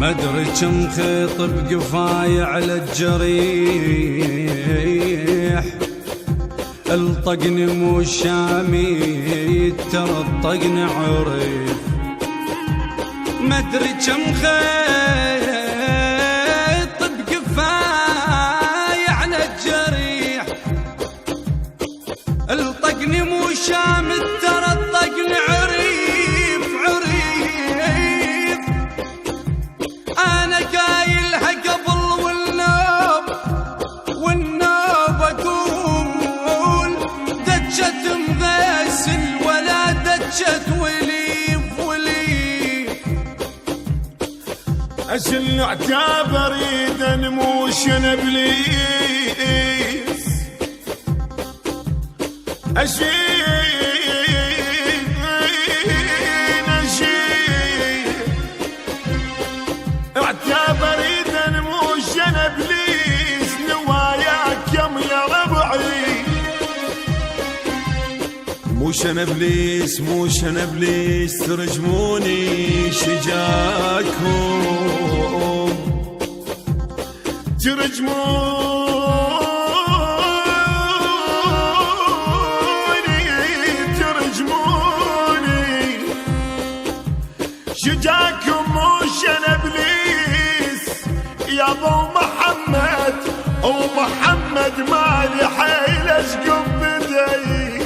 مدري كم خيط بقفاي على الجريح، الطقني مو شامي ترى الطقني عريف. مدري كم خيط بقفاي على الجريح، الطقني مو شامي ترى الطقني عريف عريف. انا قايلها قبل والنوب اقول دجت مغسل ولا دجت وليف وليف. أشل اعتبر ايدن مو شنبليس، اعتبر ايدن مو شنبليس، نواياك يم يا ربعي. مو شنبليس مو شنبليس ترجموني شجاكم، ترجموني شجاكم مو شنبليس يا ابو محمد. ومحمد مالي حيل اشقب بدي،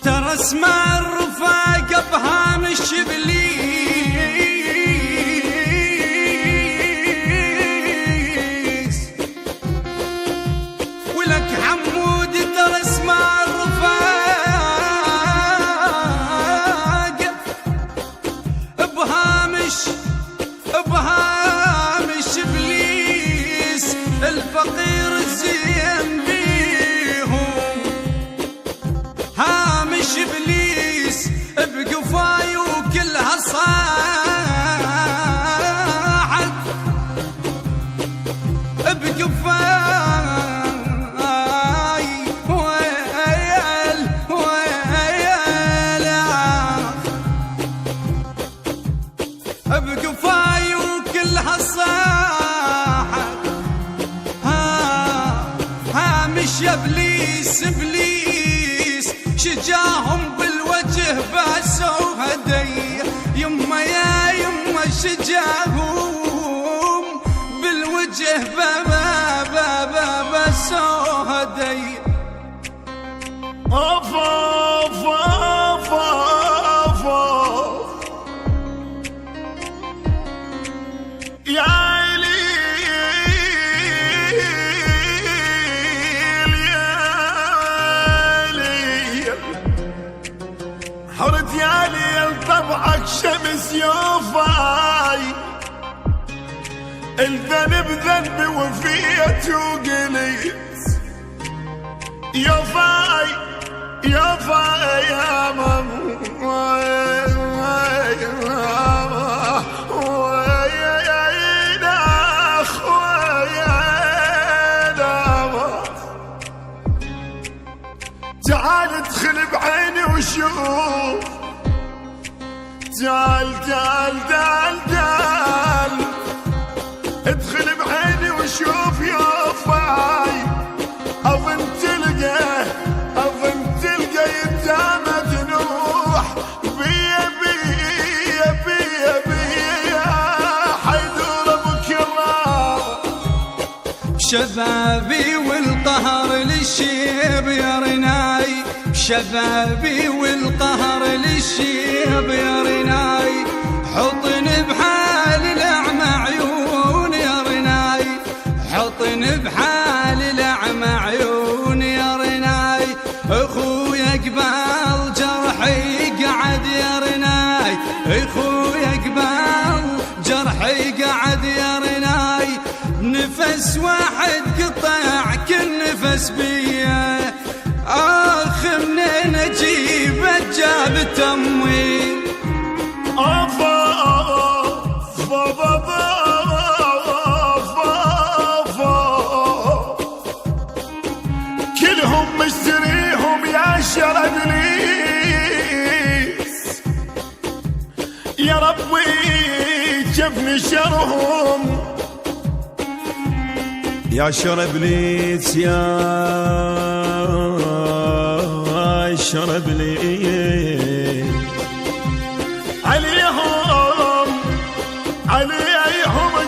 ترى اسمع الرفاقة بهامش ابليس، ولك حمود ترى اسمع الرفاقة بهامش ابليس. الفقير الزين بيهم هامش ابليس بقفاي وكلها صاحت بقفاي ويل ويل بقفاي وكلها صاحت. هامش يا ابليس ابليس شجاهم بالوجه باسوا هدي. يما يا يما شجاهم بالوجه باسوا هدي. اوف اوف اوف اوف يا حرت يا ليل طبعك شمس يوفاي. الذنب ذنبي وفيت وقليت يوفاي يوفاي يا ماما تعال ادخل بعيني وشوف، تعال تعال تعال تعال ادخل بعيني وشوف يا فاي. اظن تلقى يتامى نوح بيا بيا بيا بيا حيدور بكرة. شبابي والقهر للشيب يا رناي، شبابي والقهر للشيب يا رناي. حطني بحال الأعمى عيون يا رناي، حطني بحال الأعمى عيون يا رناي. اخويا قبال جرحي قعد يا رناي، اخويا قبال جرحي قعد يا رناي. نفس واحد قطع كل نفس بيه، اخ منين اجيب جاب تمويل. كلهم مشتريهم يا شرد لي شفني شرهم يا شر ابليس يا شر ابليس عليهم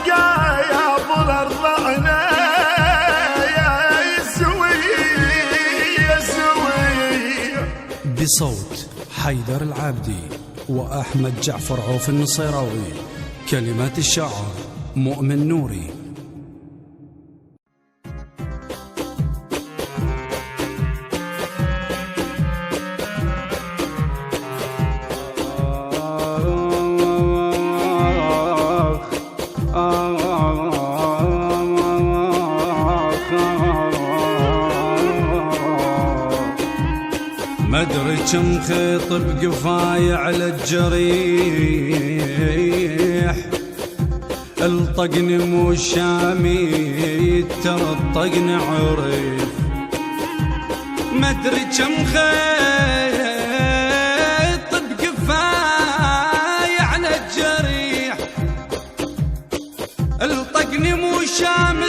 قايب الارضنا يا سوي بصوت حيدر العابدي وأحمد جعفر عوف النصيراوي. كلمات الشاعر مؤمن نوري. مدري كم خيط بقفاي على الجريح، الطقني مو شامي ترى الطقني عريف. مدري كم خيط بقفاي على الجريح، الطقني مو شامي